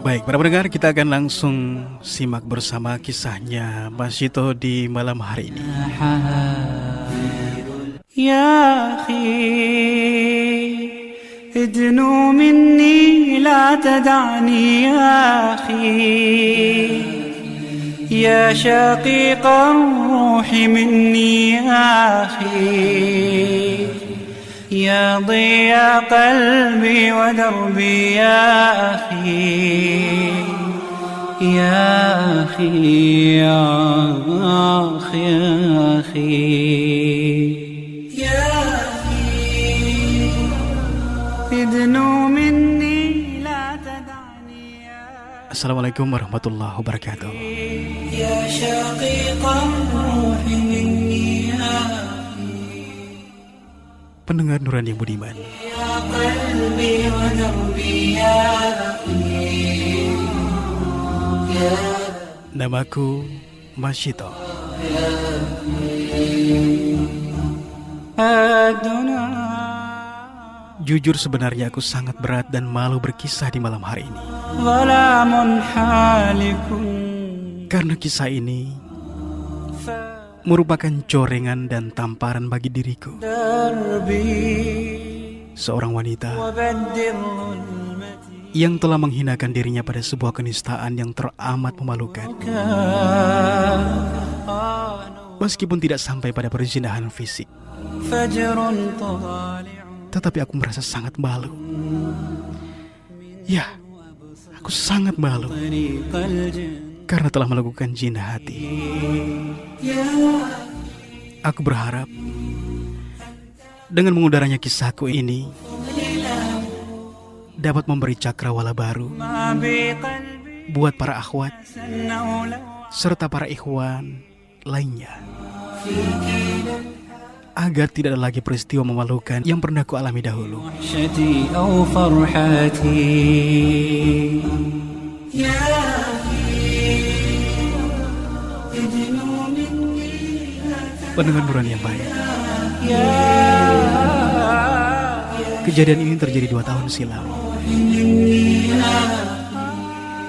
Baik, para pendengar, kita akan langsung simak bersama kisahnya Mas Syito di malam hari ini. Ya akhi, idnu minni la tada'ni ya akhi, ya syaqiqa ruhi minni ya akhi, ya dhiya qalbi wa darbi ya akhi, ya akhi, ya akhi, ya akhi. Assalamualaikum warahmatullahi wabarakatuh. Pendengar Nurani yang budiman, namaku Mas Syito. Jujur, sebenarnya aku sangat berat dan malu berkisah di malam hari ini. Karena kisah ini merupakan corengan dan tamparan bagi diriku. Seorang wanita yang telah menghinakan dirinya pada sebuah kenistaan yang teramat memalukan. Meskipun tidak sampai pada perzinahan fisik, tetapi aku merasa sangat malu. Ya, aku sangat malu karena telah melakukan zina hati. Aku berharap dengan mengudaranya kisahku ini dapat memberi cakrawala baru buat para akhwat serta para ikhwan lainnya, agar tidak ada lagi peristiwa memalukan yang pernah ku alami dahulu. Pendengar Nurani yang baik, kejadian ini terjadi 2 tahun silam,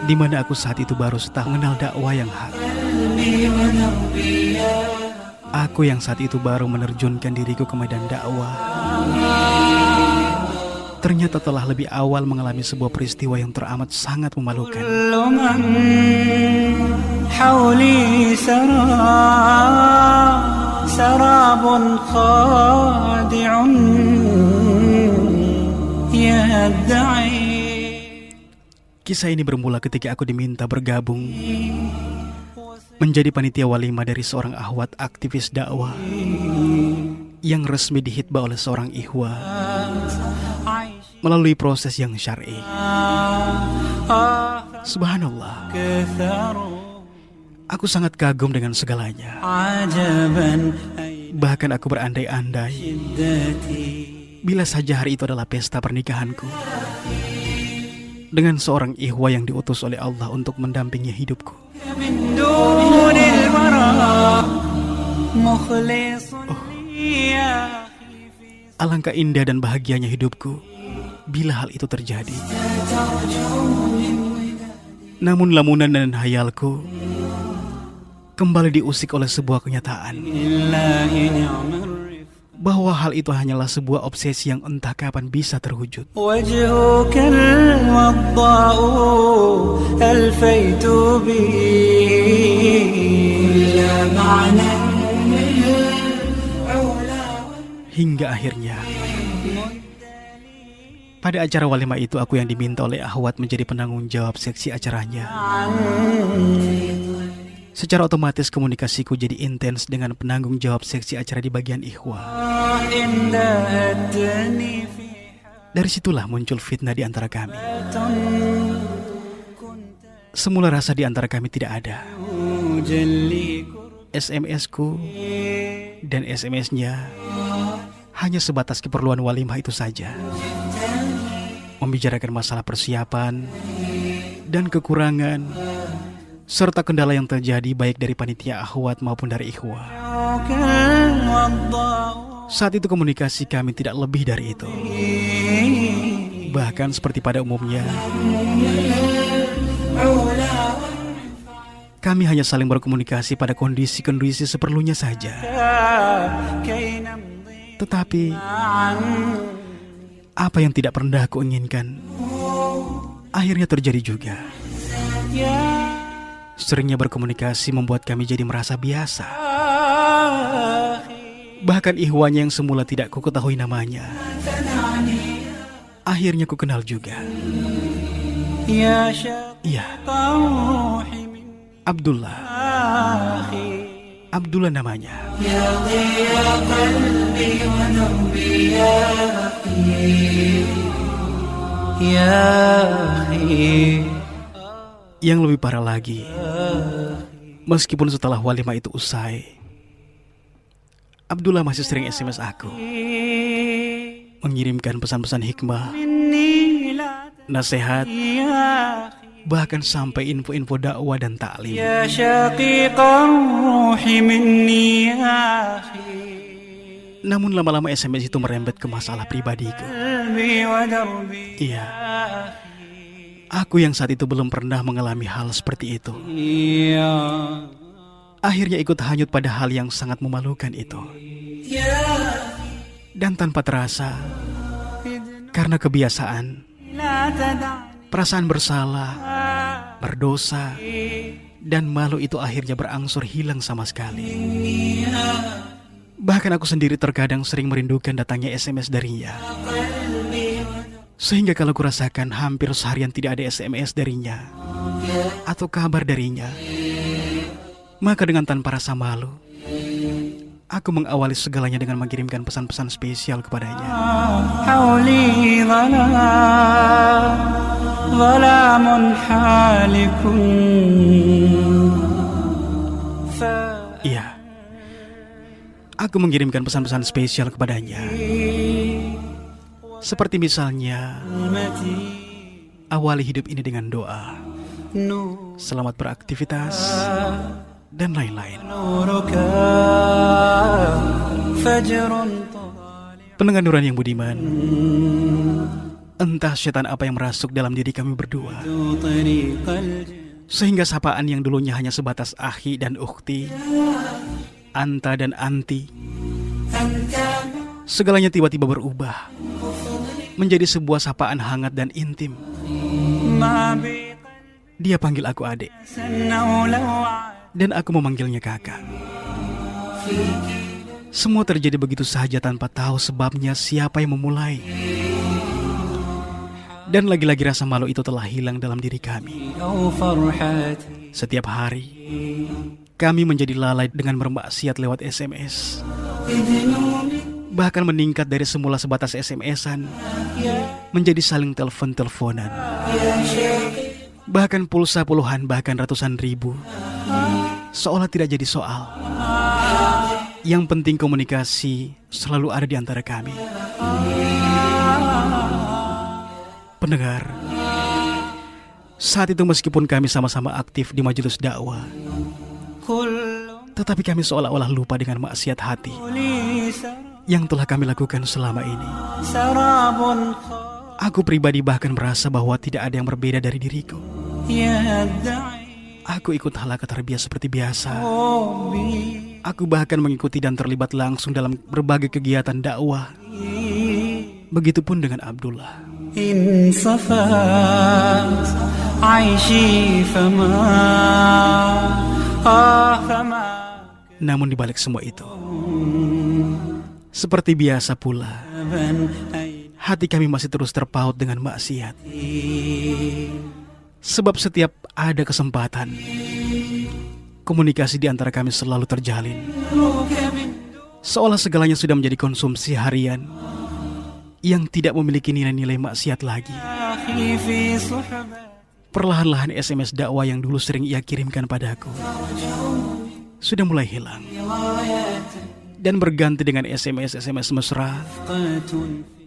di mana aku saat itu baru setahun mengenal dakwah yang hak. Aku yang saat itu baru menerjunkan diriku ke medan dakwah, ternyata telah lebih awal mengalami sebuah peristiwa yang teramat sangat memalukan. Kisah ini bermula ketika aku diminta bergabung menjadi panitia walimah dari seorang akhwat aktivis dakwah yang resmi dihitbah oleh seorang ikhwah melalui proses yang syar'i. Subhanallah, aku sangat kagum dengan segalanya. Bahkan aku berandai-andai bila saja hari itu adalah pesta pernikahanku dengan seorang ikhwah yang diutus oleh Allah untuk mendampingi hidupku. Alangkah indah dan bahagianya hidupku bila hal itu terjadi. Namun lamunan dan hayalku kembali diusik oleh sebuah kenyataan bahwa hal itu hanyalah sebuah obsesi yang entah kapan bisa terwujud. Hingga akhirnya pada acara walimah itu aku yang diminta oleh akhwat menjadi penanggung jawab seksi acaranya. Secara otomatis komunikasiku jadi intens dengan penanggung jawab seksi acara di bagian ikhwah. Dari situlah muncul fitnah di antara kami. Semula rasa di antara kami tidak ada. SMS-ku dan SMS-nya hanya sebatas keperluan walimah itu saja. Membicarakan masalah persiapan dan kekurangan serta kendala yang terjadi baik dari panitia akhwat maupun dari ikhwah. Saat itu komunikasi kami tidak lebih dari itu. Bahkan seperti pada umumnya, Kami hanya saling berkomunikasi pada kondisi-kondisi seperlunya saja. كي نمضي Tetapi معا apa yang tidak pernah aku inginkan akhirnya terjadi juga. يا Seringnya berkomunikasi membuat kami jadi merasa biasa. أخي Bahkan ihwanya yang semula tidak ku ketahui namanya, akhirnya ku kenal juga. يا شقيق Iya, روحي من Abdullah. أخي Abdullah namanya. يا ضياء قلبي ودربي يا أخي يا أخي Yang lebih parah lagi, meskipun setelah walimah itu usai, Abdullah masih sering SMS aku, mengirimkan pesan-pesan hikmah, مني لا nasihat, يا أخي bahkan sampai info-info dakwah dan taklim. يا شقيق الروح مني يا أخي Namun lama-lama SMS itu merembet ke masalah pribadiku. قلبي ودربي Iya, يا أخي aku yang saat itu belum pernah mengalami hal seperti itu, يا akhirnya ikut hanyut pada hal yang sangat memalukan itu. Dan tanpa terasa, karena kebiasaan, لا تدعني perasaan bersalah, berdosa, dan malu itu akhirnya berangsur hilang sama sekali. Bahkan aku sendiri terkadang sering merindukan datangnya SMS darinya. Sehingga kalau kurasakan hampir seharian tidak ada SMS darinya atau kabar darinya, maka dengan tanpa rasa malu, aku mengawali segalanya dengan mengirimkan pesan-pesan spesial kepadanya. حولي ظلام حالك Iya, aku mengirimkan pesan-pesan spesial kepadanya. Seperti misalnya, فالمتي awali hidup ini dengan doa, نور selamat beraktivitas, dan lain-lain. نورك فجر طالع Pendengar Nuran yang budiman, entah setan apa yang merasuk dalam diri kami berdua, طريق الجنة sehingga sapaan yang dulunya hanya sebatas akhi dan ukhti, anta dan anti, segalanya tiba-tiba berubah menjadi sebuah sapaan hangat dan intim. ما بقلبي Dia panggil aku adik, سنه لو عاد dan aku memanggilnya kakak. Semua terjadi begitu saja tanpa tahu sebabnya siapa yang memulai. Dan lagi-lagi rasa malu itu telah hilang dalam diri kami. أو فرحتي Setiap hari, kami menjadi lalai dengan bermaksiat lewat SMS. Bahkan meningkat dari semula sebatas SMS-an menjadi saling telepon-teleponan. Bahkan pulsa puluhan bahkan ratusan ribu, seolah tidak jadi soal. Yang penting komunikasi selalu ada di antara kami. Pendengar, saat itu meskipun kami sama-sama aktif di majelis dakwah, كل tetapi kami seolah-olah lupa dengan maksiat hati لي yang telah kami lakukan selama ini. سراب Aku pribadi bahkan merasa bahwa tidak ada yang berbeda dari diriku. يدعي Aku ikut halaqah tarbiyah seperti biasa. حبي Aku bahkan mengikuti dan terlibat langsung dalam berbagai kegiatan dakwah. Begitupun dengan Abdullah. إن صفات عيشي فما Namun di balik semua itu, seperti biasa pula, أبن أين hati kami masih terus terpaut dengan maksiat. Sebab setiap ada kesempatan, komunikasi di antara kami selalu terjalin. Seolah segalanya sudah menjadi konsumsi harian yang tidak memiliki nilai-nilai maksiat lagi. أخي في صحبة Perlahan-lahan SMS dakwah yang dulu sering ia kirimkan padaku sudah mulai hilang dan berganti dengan SMS mesra رفقة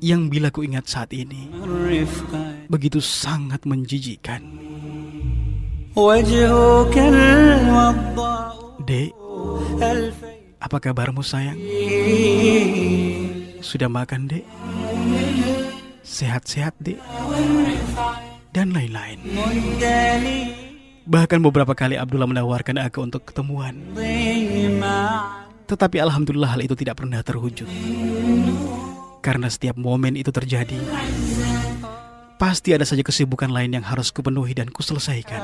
yang bila ku ingat saat ini الرفقة begitu sangat menjijikkan. وجهك الوضاء Dek, الفيل apa kabarmu sayang? Sudah makan, Dek? Sehat-sehat, Dek? Dan lain-lain. مدلي Bahkan beberapa kali Abdullah menawarkan aku untuk ketemuan. Tetapi alhamdulillah hal itu tidak pernah terwujud. Karena setiap momen itu terjadi, pasti ada saja kesibukan lain yang harus kupenuhi dan kuselesaikan.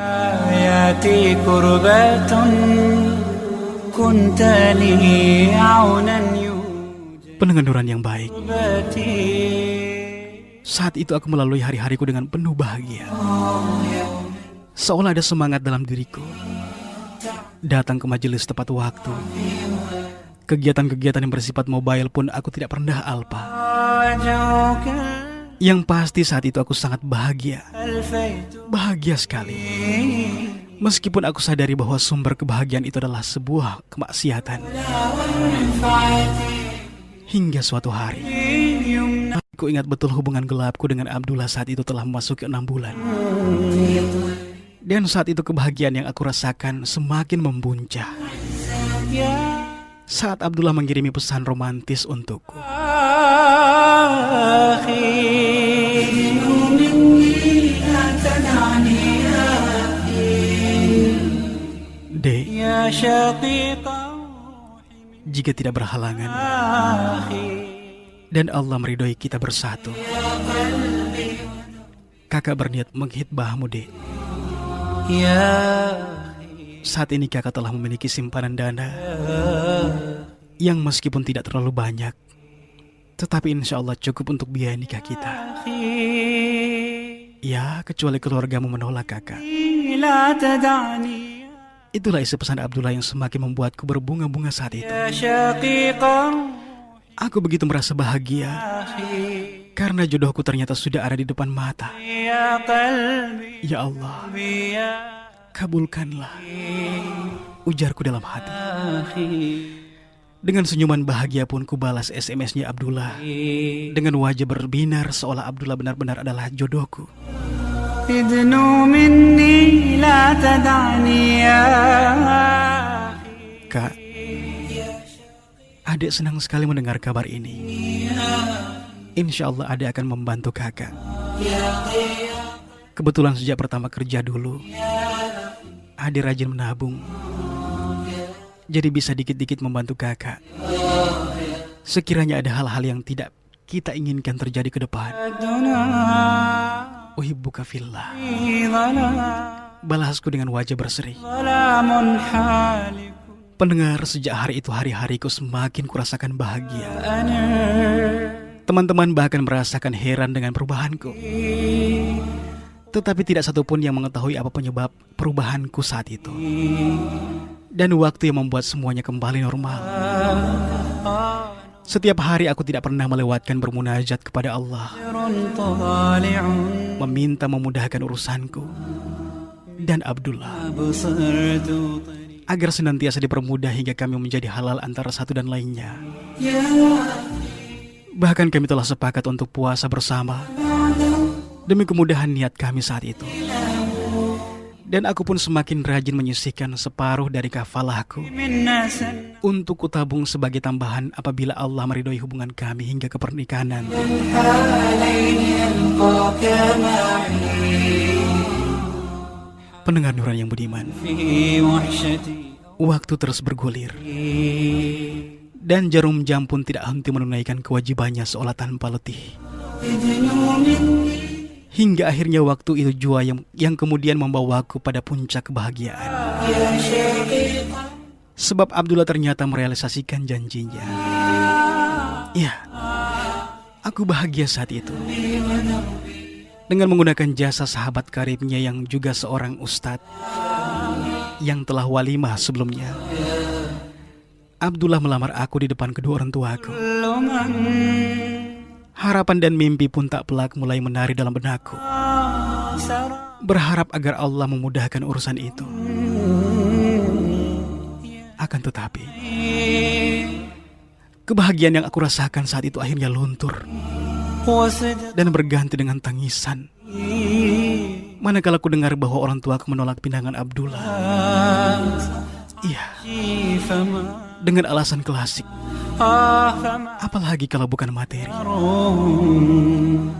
حياتي كربات كنت لي عونا Pendengaran yang baik, يجبتي saat itu aku melalui hari-hariku dengan penuh bahagia. Seolah ada semangat dalam diriku. Datang ke majelis tepat waktu. Kegiatan-kegiatan yang bersifat mobile pun aku tidak pernah alpa. وجهك Yang pasti saat itu aku sangat bahagia. ألفيت Bahagia sekali. Meskipun aku sadari bahwa sumber kebahagiaan itu adalah sebuah kemaksiatan. Hingga suatu hari, aku ingat betul hubungan gelapku dengan Abdullah saat itu telah memasuki 6 bulan. Dan saat itu kebahagiaan yang aku rasakan semakin membuncah. Saat Abdullah mengirimi pesan romantis untukku. Dek, يا شقيق jika tidak berhalangan أخي dan Allah meridhoi kita bersatu, kakak berniat menghitbahmu, Dek. يا Saat ini kakak telah memiliki simpanan dana yang meskipun tidak terlalu banyak, tetapi insya Allah cukup untuk biaya nikah kita. أخي Ya, kecuali keluargamu menolak kakak. لا تدعني Itulah isi pesan Abdullah yang semakin membuatku berbunga-bunga saat itu. يا شقيق Aku begitu merasa bahagia أخي karena jodohku ternyata sudah ada di depan mata. يا قلبي Ya Allah, يا kabulkanlah, ujarku dalam hati. أخي Dengan senyuman bahagia pun ku balas SMS-nya Abdullah dengan wajah berbinar seolah Abdullah benar-benar adalah jodohku. ادنو مني لا تدعني يا أخي Kak, adik senang sekali mendengar kabar ini. Insya Allah adik akan membantu kakak. Kebetulan sejak pertama kerja dulu, adik rajin menabung. Jadi bisa dikit-dikit membantu kakak. Sekiranya ada hal-hal yang tidak kita inginkan terjadi ke depan. دنا Uhibbuka fillah. في ظلام Balasku dengan wajah berseri. ظلام حالك Pendengar, sejak hari itu hari-hariku semakin kurasakan bahagia. أنا Teman-teman bahkan merasakan heran dengan perubahanku. Tetapi tidak satupun yang mengetahui apa penyebab perubahanku saat itu. Dan waktu yang membuat semuanya kembali normal. Setiap hari aku tidak pernah melewatkan bermunajat kepada Allah, طالع meminta memudahkan urusanku dan Abdullah أبصرت طريق agar senantiasa dipermudah hingga kami menjadi halal antara satu dan lainnya. Bahkan kami telah sepakat untuk puasa bersama demi kemudahan niat kami saat itu. Dan aku pun semakin rajin menyisihkan separuh dari kafalahku من ناس untuk kutabung sebagai tambahan apabila Allah meridhoi hubungan kami hingga ke pernikahan nanti. Pendengar Nuran yang budiman, في وحشتي waktu terus bergulir dan jarum jam pun tidak henti menunaikan kewajibannya seolah tanpa letih. Hingga akhirnya waktu itu jua yang kemudian membawaku pada puncak kebahagiaan. Sebab Abdullah ternyata merealisasikan janjinya. Ya, aku bahagia saat itu. Dengan menggunakan jasa sahabat karibnya yang juga seorang ustadz yang telah walimah sebelumnya, Abdullah melamar aku di depan kedua orang tuaku. كل من Harapan dan mimpi pun tak pelak mulai menari dalam benakku. سرى Berharap agar Allah memudahkan urusan itu. Akan tetapi, kebahagiaan yang aku rasakan saat itu akhirnya luntur وصدق dan berganti dengan tangisan. Manakala ku dengar bahwa orang tuaku menolak pinangan Abdullah. Iya, فما dengan alasan klasik. فما Apalagi kalau bukan materi. روم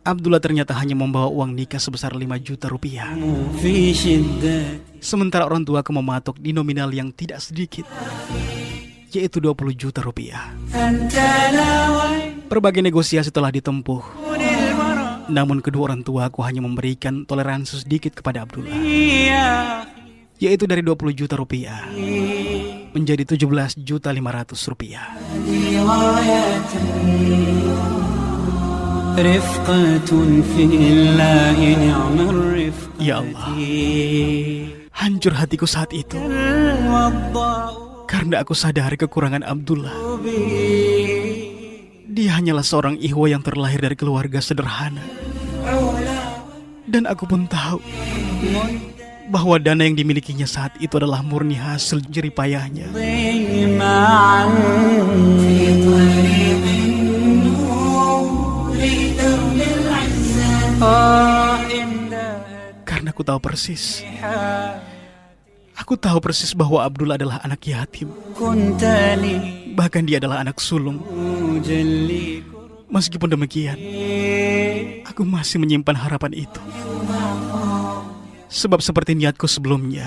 Abdullah ternyata hanya membawa uang nikah sebesar 5 juta rupiah. في شدة Sementara orang tuaku mematok di nominal yang tidak sedikit, yaitu 20 juta rupiah. أنت ناوي Berbagai negosiasi telah ditempuh, المرء namun kedua orang tuaku hanya memberikan toleransi sedikit kepada Abdullah, يا yaitu dari 20 juta rupiah menjadi 17 juta 500 rupiah. رفقة في الله نعم الرفقة Ya Allah, hancur hatiku saat itu الوضاء karena aku sadari kekurangan Abdullah. بي Dia hanyalah seorang ikhwa yang terlahir dari keluarga sederhana. Dan aku pun tahu bahwa dana yang dimilikinya saat itu adalah murni hasil jeripayahnya. معا في طريق النور درب العزة إن Karena aku tahu persis, حال aku tahu persis bahwa Abdullah adalah anak yatim. كنت لي Bahkan dia adalah anak sulung. مجلي Meskipun demikian, aku masih menyimpan harapan itu. Sebab seperti niatku sebelumnya,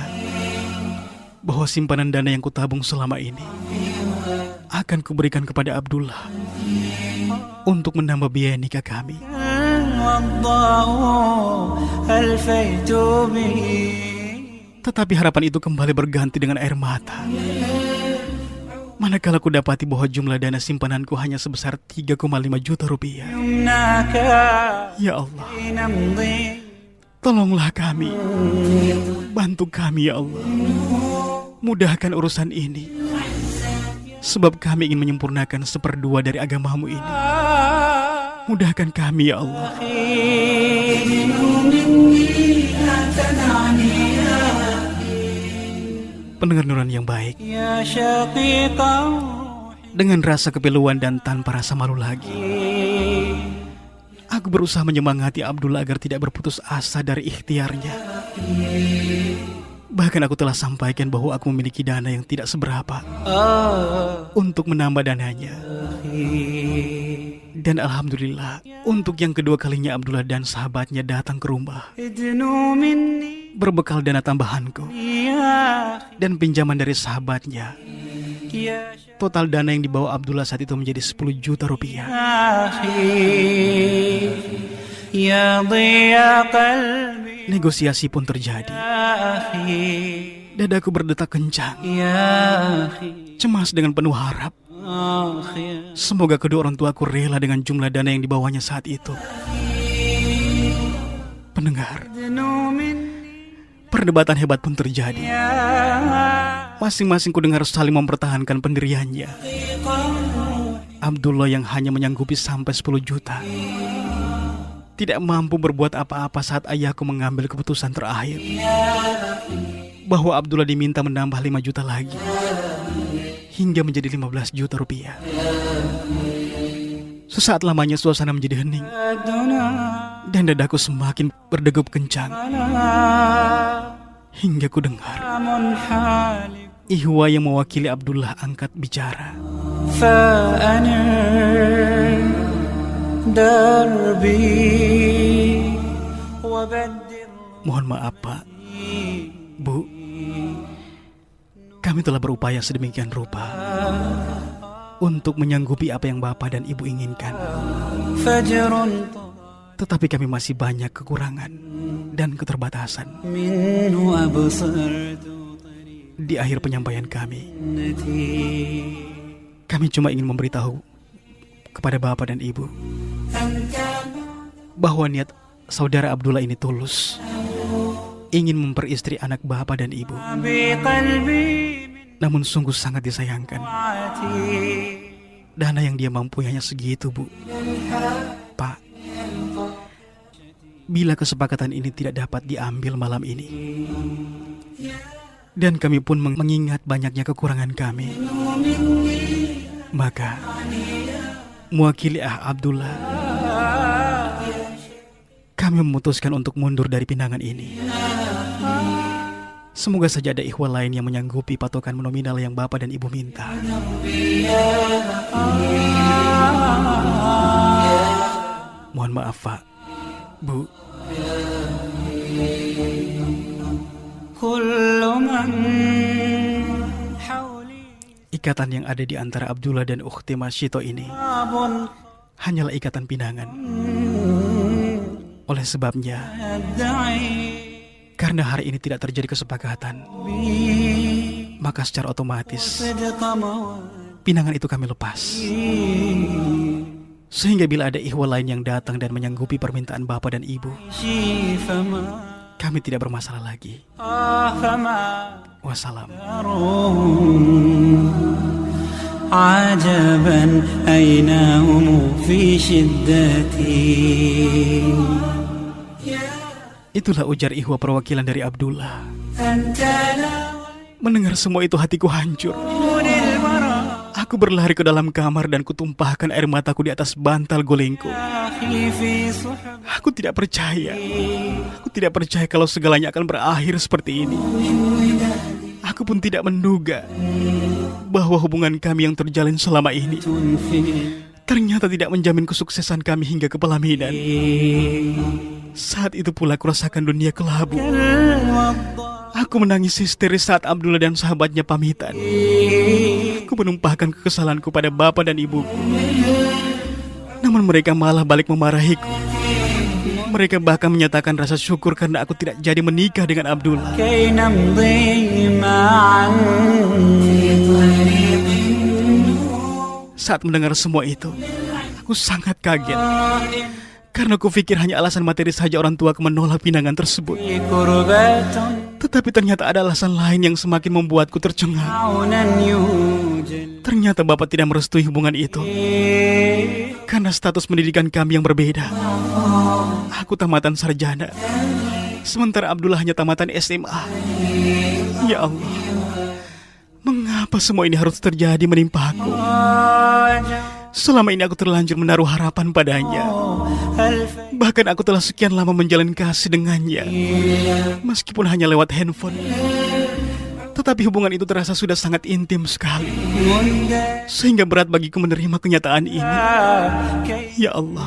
bahwa simpanan dana yang kutabung selama ini akan kuberikan kepada Abdullah untuk menambah biaya nikah kami. والضاء ألفيت به Tetapi harapan itu kembali berganti dengan air mata. Manakala ku dapati bahwa jumlah dana simpananku hanya sebesar 3,5 juta rupiah. يمناك Ya Allah, نمضي tolonglah kami. Bantu kami ya Allah. Mudahkan urusan ini. Sebab kami ingin menyempurnakan 1/2 dari agamamu ini. Mudahkan kami ya Allah. Pendengar Nuran yang baik, يا شقيق روحي dengan rasa kepiluan dan tanpa rasa malu lagi, aku berusaha menyemangati Abdullah agar tidak berputus asa dari ikhtiarnya. Bahkan aku telah sampaikan bahwa aku memiliki dana yang tidak seberapa untuk menambah dananya. Dan alhamdulillah, untuk yang kedua kalinya Abdullah dan sahabatnya datang ke rumah ادنوا مني berbekal dana tambahanku يا dan pinjaman dari sahabatnya. يا Total dana yang dibawa Abdullah saat itu menjadi 10 juta rupiah. أخي يا ضياء قلبي Negosiasi pun terjadi. يا أخي Dadaku berdetak kencang, يا أخي cemas dengan penuh harap. أخي Semoga kedua orang tuaku rela dengan jumlah dana yang dibawanya saat itu. Pendengar, ادنوا مني perdebatan hebat pun terjadi. يا Masing-masing ku dengar saling mempertahankan pendiriannya. شقيق روحي Abdullah yang hanya menyanggupi sampai 10 juta tidak mampu berbuat apa-apa saat ayahku mengambil keputusan terakhir bahwa Abdullah diminta menambah 5 juta lagi hingga menjadi 15 juta rupiah. Sesaat lamanya suasana menjadi hening أدنى dan dadaku semakin berdegup kencang أنا hingga ku dengar منحالي Ihwa yang mewakili Abdullah angkat bicara. فأنا دربي وبدر Mohon maaf Pak, Bu, kami telah berupaya sedemikian rupa untuk menyanggupi apa yang Bapak dan Ibu inginkan. فجر Tetapi kami masih banyak kekurangan dan keterbatasan. منه أبصرت Di akhir penyampaian kami, طريقتي kami cuma ingin memberitahu kepada Bapak dan Ibu bahwa niat saudara Abdullah ini tulus, ingin memperistri anak Bapak dan Ibu. بقلبي من Namun sungguh sangat disayangkan, معتي dana yang dia mampu hanya segitu, Bu. Pak, bila kesepakatan ini tidak dapat diambil malam ini, dan kami pun mengingat banyaknya kekurangan kami, maka mewakili Abdullah, kami memutuskan untuk mundur dari pinangan ini. Semoga saja ada ikhwah lain yang menyanggupi patokan nominal yang Bapak dan Ibu minta. Mohon maaf Pak, Bu. كل من حولي Ikatan yang ada di antara Abdullah dan ukhti Masyito ini باب hanyalah ikatan pinangan. Oleh sebabnya, يدعي karena hari ini tidak terjadi kesepakatan, بي maka secara otomatis صدق موادي pinangan itu kami lepas. Sehingga bila ada ikhwah lain yang datang dan menyanggupi permintaan bapak dan ibu, فما kami tidak bermasalah lagi. فما Wassalam. عجبا أين هم في شدتي Itulah ujar ikhwah perwakilan dari Abdullah. أنت لا Mendengar semua itu hatiku hancur. وجود البراء Aku berlari ke dalam kamar dan kutumpahkan air mataku di atas bantal golengku. أخي في صحبة Aku tidak percaya. Aku tidak percaya kalau segalanya akan berakhir seperti ini. Aku pun tidak menduga bahwa hubungan kami yang terjalin selama ini في ternyata tidak menjamin kesuksesan kami hingga ke pelaminan. Saat itu pula kurasakan dunia kelabu. الوضع Aku menangis histeris saat Abdullah dan sahabatnya pamitan. Aku menumpahkan kekesalanku pada bapak dan ibuku. Namun mereka malah balik memarahiku. Mereka bahkan menyatakan rasa syukur karena aku tidak jadi menikah dengan Abdullah. كي نمضي معا Saat mendengar semua itu, aku sangat kaget. Karena aku pikir hanya alasan materi saja orang tuaku menolak pinangan tersebut. في كربات Tetapi ternyata ada alasan lain yang semakin membuatku tercengang. عونا يوجل Ternyata bapak tidak merestui hubungan itu karena status pendidikan kami yang berbeda. Aku tamatan sarjana, sementara Abdullah hanya tamatan SMA. Ya Allah, mengapa semua ini harus terjadi menimpa aku? Selama ini aku terlanjur menaruh harapan padanya. Bahkan aku telah sekian lama menjalin kasih dengannya, meskipun hanya lewat handphone. Tetapi hubungan itu terasa sudah sangat intim sekali, sehingga berat bagiku menerima kenyataan ini. Ya Allah,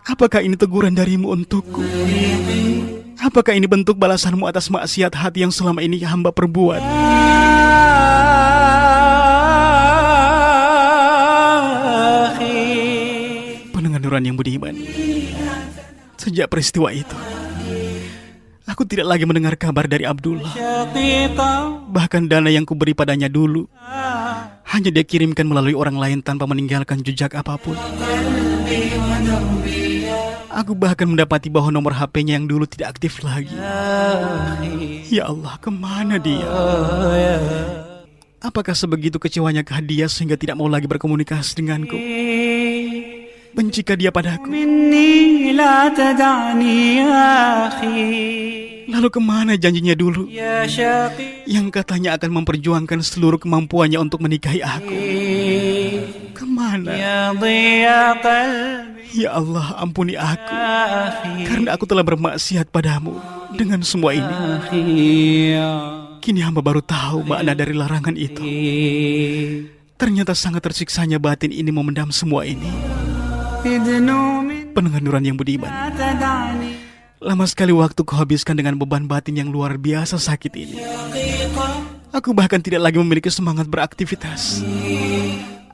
apakah ini teguran darimu untukku? Apakah ini bentuk balasanmu atas maksiat hati yang selama ini hamba perbuat? Pendengar Nuran yang budiman, sejak peristiwa itu, aku tidak lagi mendengar kabar dari Abdullah. Bahkan dana yang kuberi padanya dulu hanya dia kirimkan melalui orang lain tanpa meninggalkan jejak apapun. Aku bahkan mendapati bahwa nomor HP-nya yang dulu tidak aktif lagi. Ya Allah, kemana dia? Apakah sebegitu kecewanya kah dia sehingga tidak mau lagi berkomunikasi denganku? Bencikah dia padaku? مني لا تدعني يا أخي Lalu kemana janjinya dulu يا شقي yang katanya akan memperjuangkan seluruh kemampuannya untuk menikahi aku? Kemana? يا ضياء قلبي Ya Allah, ampuni aku يا أخي karena aku telah bermaksiat padamu. Dengan semua ini, أخي يا kini hamba baru tahu makna dari larangan itu. Ternyata sangat tersiksanya batin ini memendam semua ini. إذن من Pendengar Nuran yang budiman, لا تدعني lama sekali waktu kuhabiskan dengan beban batin yang luar biasa sakit ini. Aku bahkan tidak lagi memiliki semangat beraktivitas.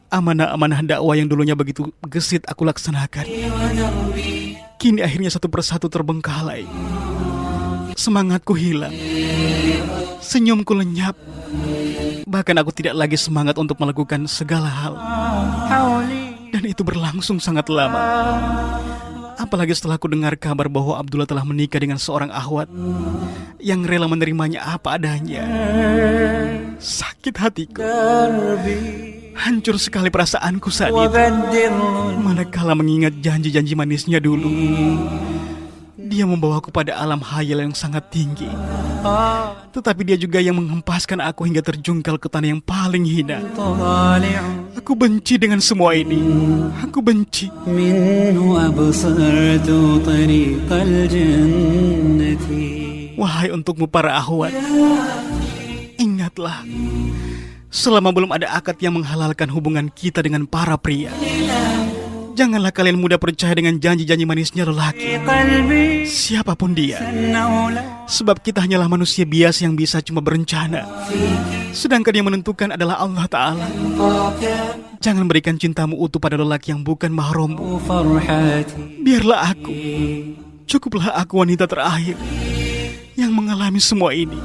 Amanah-amanah dakwah yang dulunya begitu gesit aku laksanakan, kini akhirnya satu persatu terbengkalai. Semangatku hilang, senyumku lenyap. Bahkan aku tidak lagi semangat untuk melakukan segala hal. حولي Dan itu berlangsung sangat lama. Apalagi setelah aku dengar kabar bahwa Abdullah telah menikah dengan seorang akhwat yang rela menerimanya apa adanya. Sakit hatiku, دربي hancur sekali perasaanku saat itu. وبدر Manakala mengingat janji-janji manisnya dulu, dia membawaku pada alam khayal yang sangat tinggi. Tetapi dia juga yang menghempaskan aku hingga terjungkal ke tanah yang paling hina. طالع Aku benci dengan semua ini. Aku benci. منه أبصرت طريق الجنة Wahai untukmu para akhwat, ingatlah, selama belum ada akad yang menghalalkan hubungan kita dengan para pria, Janganlah kalian mudah percaya dengan janji-janji manisnya lelaki, قلبي siapapun dia. أنه لا Sebab kita hanyalah manusia biasa yang bisa cuma berencana, sedangkan yang menentukan adalah Allah Ta'ala. Jangan berikan cintamu utuh pada lelaki yang bukan mahrammu. فرحتي Biarlah aku, cukuplah aku wanita terakhir yang mengalami semua ini.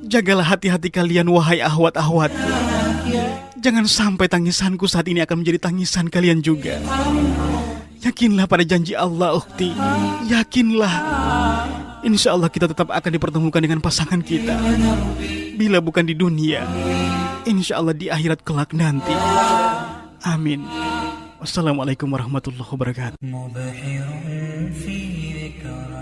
Jagalah hati-hati kalian wahai ahwat-ahwat. Jangan sampai tangisanku saat ini akan menjadi tangisan kalian juga. Yakinlah pada janji Allah, ukhti. Yakinlah. Insya Allah kita tetap akan dipertemukan dengan pasangan kita. Bila bukan di dunia, insya Allah di akhirat kelak nanti. Amin. Wassalamualaikum warahmatullahi wabarakatuh. مبحر في ذكرى